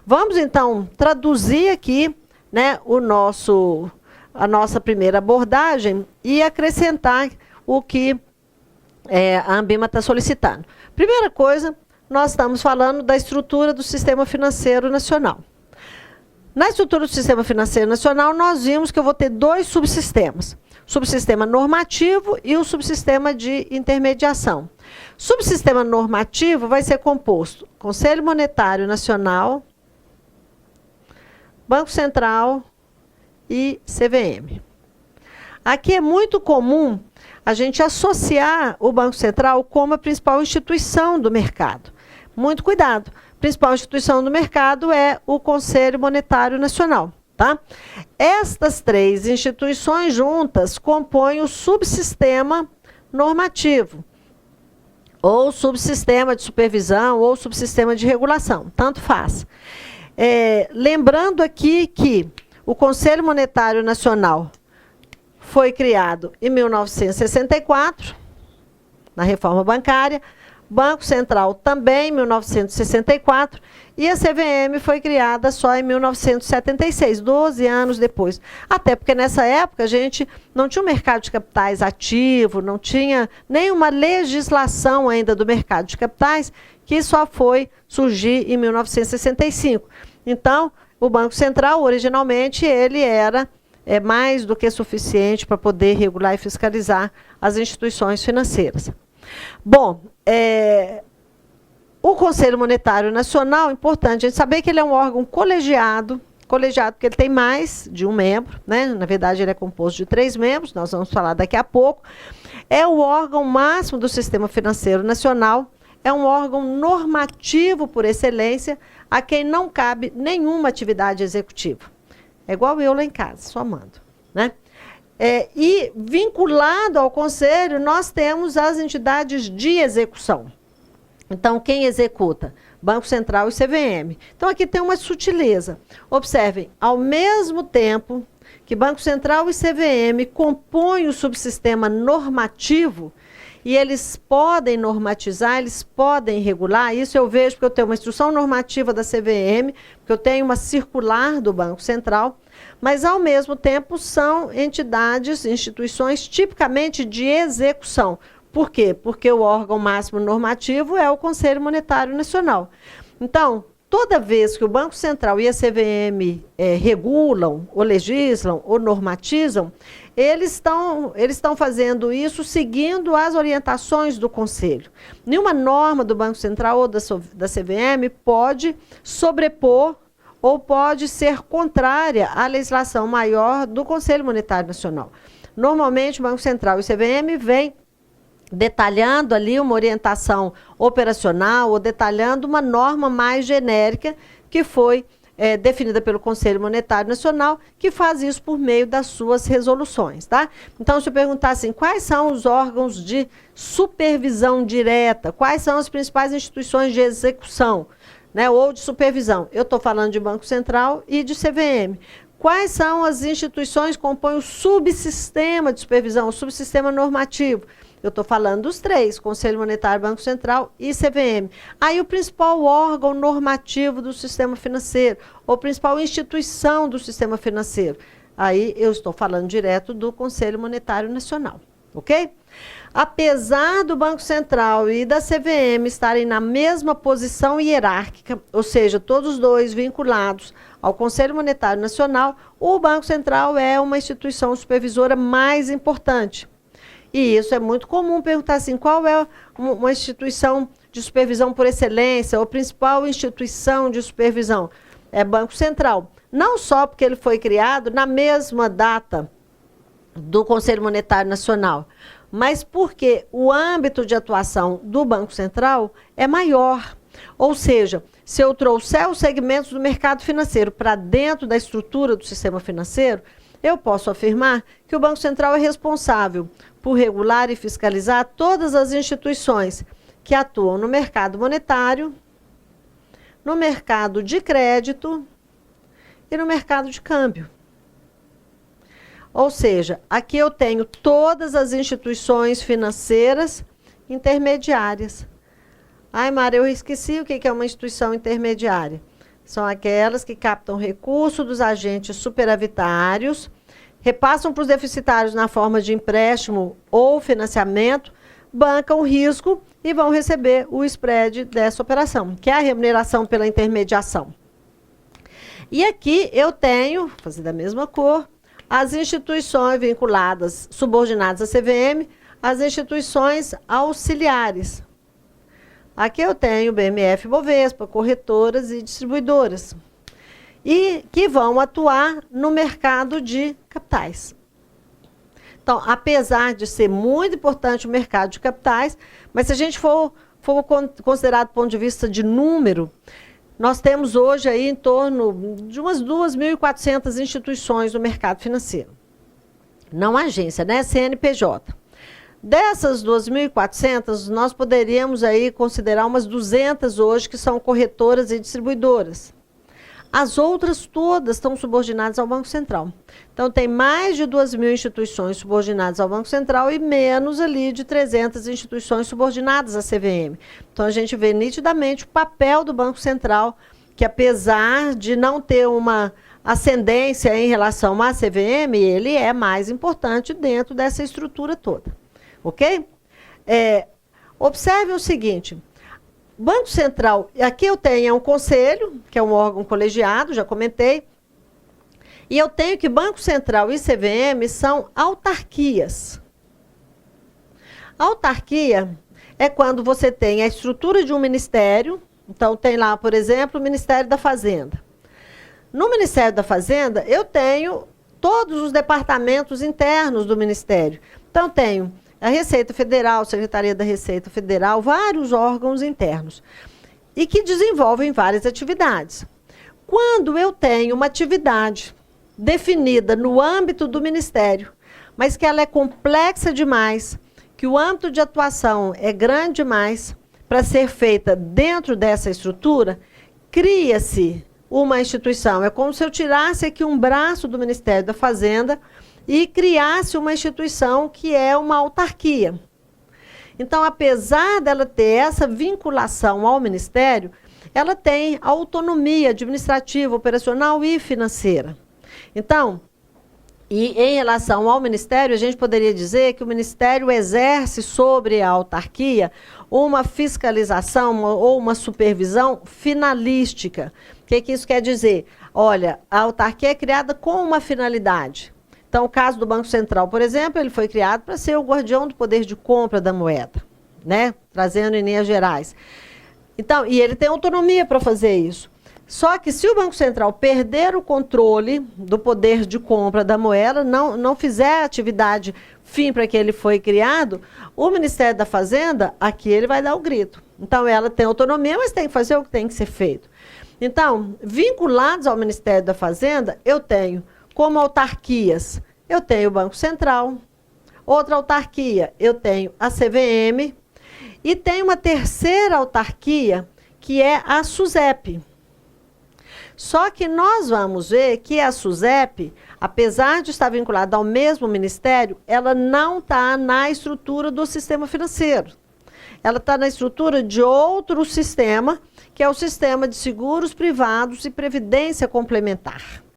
Vamos, então, traduzir aqui, né, a nossa primeira abordagem e acrescentar o que a Anbima está solicitando. Primeira coisa, nós estamos falando da estrutura do Sistema Financeiro Nacional. Na estrutura do Sistema Financeiro Nacional, nós vimos que eu vou ter dois subsistemas. O subsistema normativo e o subsistema de intermediação. O subsistema normativo vai ser composto Conselho Monetário Nacional, Banco Central e CVM. Aqui é muito comum a gente associar o Banco Central como a principal instituição do mercado. Muito cuidado. A principal instituição do mercado é o Conselho Monetário Nacional. Tá? Estas três instituições juntas compõem o subsistema normativo, ou subsistema de supervisão, ou subsistema de regulação, tanto faz. Lembrando aqui que o Conselho Monetário Nacional foi criado em 1964, na reforma bancária, Banco Central também em 1964, e a CVM foi criada só em 1976, 12 anos depois. Até porque nessa época a gente não tinha um mercado de capitais ativo, não tinha nenhuma legislação ainda do mercado de capitais, que só foi surgir em 1965. Então, o Banco Central, originalmente, ele era mais do que suficiente para poder regular e fiscalizar as instituições financeiras. Bom, o Conselho Monetário Nacional, importante a gente saber que ele é um órgão colegiado porque ele tem mais de um membro, né? Na verdade, ele é composto de 3 membros, nós vamos falar daqui a pouco. É o órgão máximo do Sistema Financeiro Nacional, é um órgão normativo por excelência, a quem não cabe nenhuma atividade executiva. É igual eu lá em casa, só mando, né? E vinculado ao Conselho, nós temos as entidades de execução. Então, quem executa? Banco Central e CVM. Então, aqui tem uma sutileza. Observem, ao mesmo tempo que Banco Central e CVM compõem o subsistema normativo, e eles podem normatizar, eles podem regular, isso eu vejo porque eu tenho uma instrução normativa da CVM, porque eu tenho uma circular do Banco Central, mas, ao mesmo tempo, são entidades, instituições tipicamente de execução. Por quê? Porque o órgão máximo normativo é o Conselho Monetário Nacional. Então, toda vez que o Banco Central e a CVM regulam, ou legislam, ou normatizam, eles estão fazendo isso seguindo as orientações do Conselho. Nenhuma norma do Banco Central ou da CVM pode sobrepor ou pode ser contrária à legislação maior do Conselho Monetário Nacional. Normalmente, o Banco Central e o CVM vêm detalhando ali uma orientação operacional ou detalhando uma norma mais genérica que foi definida pelo Conselho Monetário Nacional, que faz isso por meio das suas resoluções. Tá? Então, se eu perguntar assim, quais são os órgãos de supervisão direta, quais são as principais instituições de execução, né, ou de supervisão? Eu estou falando de Banco Central e de CVM. Quais são as instituições que compõem o subsistema de supervisão, o subsistema normativo? Eu estou falando dos 3, Conselho Monetário, Banco Central e CVM. Aí o principal órgão normativo do sistema financeiro, ou principal instituição do sistema financeiro. Aí eu estou falando direto do Conselho Monetário Nacional, ok? Apesar do Banco Central e da CVM estarem na mesma posição hierárquica, ou seja, todos os dois vinculados ao Conselho Monetário Nacional, o Banco Central é uma instituição supervisora mais importante. E isso é muito comum perguntar assim, qual é uma instituição de supervisão por excelência, ou principal instituição de supervisão? É Banco Central. Não só porque ele foi criado na mesma data do Conselho Monetário Nacional, mas porque o âmbito de atuação do Banco Central é maior. Ou seja, se eu trouxer os segmentos do mercado financeiro para dentro da estrutura do sistema financeiro, eu posso afirmar que o Banco Central é responsável por regular e fiscalizar todas as instituições que atuam no mercado monetário, no mercado de crédito e no mercado de câmbio. Ou seja, aqui eu tenho todas as instituições financeiras intermediárias. Ai, Mara, eu esqueci o que é uma instituição intermediária. são aquelas que captam recurso dos agentes superavitários, repassam para os deficitários na forma de empréstimo ou financiamento, bancam o risco e vão receber o spread dessa operação, que é a remuneração pela intermediação. E aqui eu tenho, vou fazer da mesma cor, as instituições vinculadas, subordinadas à CVM, as instituições auxiliares. Aqui eu tenho BMF Bovespa, corretoras e distribuidoras, e que vão atuar no mercado de capitais. Então, apesar de ser muito importante o mercado de capitais, mas se a gente for considerar do ponto de vista de número, nós temos hoje aí em torno de umas 2.400 instituições no mercado financeiro. Não agência, né? CNPJ. Dessas 2.400, nós poderíamos aí considerar umas 200 hoje que são corretoras e distribuidoras. As outras todas estão subordinadas ao Banco Central. Então, tem mais de 2.000 instituições subordinadas ao Banco Central e menos ali de 300 instituições subordinadas à CVM. Então, a gente vê nitidamente o papel do Banco Central, que apesar de não ter uma ascendência em relação à CVM, ele é mais importante dentro dessa estrutura toda. Ok? Observe o seguinte, Banco Central, aqui eu tenho um conselho, que é um órgão colegiado, já comentei, e eu tenho que Banco Central e CVM são autarquias. Autarquia é quando você tem a estrutura de um ministério, então tem lá, por exemplo, o Ministério da Fazenda. No Ministério da Fazenda, eu tenho todos os departamentos internos do Ministério. Então, tenho a Receita Federal, Secretaria da Receita Federal, vários órgãos internos, e que desenvolvem várias atividades. Quando eu tenho uma atividade definida no âmbito do Ministério, mas que ela é complexa demais, que o âmbito de atuação é grande demais para ser feita dentro dessa estrutura, cria-se uma instituição. É como se eu tirasse aqui um braço do Ministério da Fazenda e criasse uma instituição que é uma autarquia. Então, apesar dela ter essa vinculação ao Ministério, ela tem autonomia administrativa, operacional e financeira. Então, e em relação ao Ministério, a gente poderia dizer que o Ministério exerce sobre a autarquia uma fiscalização ou uma supervisão finalística. O que isso quer dizer? Olha, a autarquia é criada com uma finalidade. Então, o caso do Banco Central, por exemplo, ele foi criado para ser o guardião do poder de compra da moeda, né? Trazendo em linhas gerais. Então, e ele tem autonomia para fazer isso. Só que se o Banco Central perder o controle do poder de compra da moeda, não fizer a atividade fim para que ele foi criado, o Ministério da Fazenda, aqui ele vai dar o grito. Então, ela tem autonomia, mas tem que fazer o que tem que ser feito. Então, vinculados ao Ministério da Fazenda, eu tenho como autarquias, eu tenho o Banco Central, outra autarquia, eu tenho a CVM, e tem uma terceira autarquia, que é a SUSEP. Só que nós vamos ver que a SUSEP, apesar de estar vinculada ao mesmo ministério, ela não está na estrutura do sistema financeiro. Ela está na estrutura de outro sistema, que é o sistema de seguros privados e previdência complementar.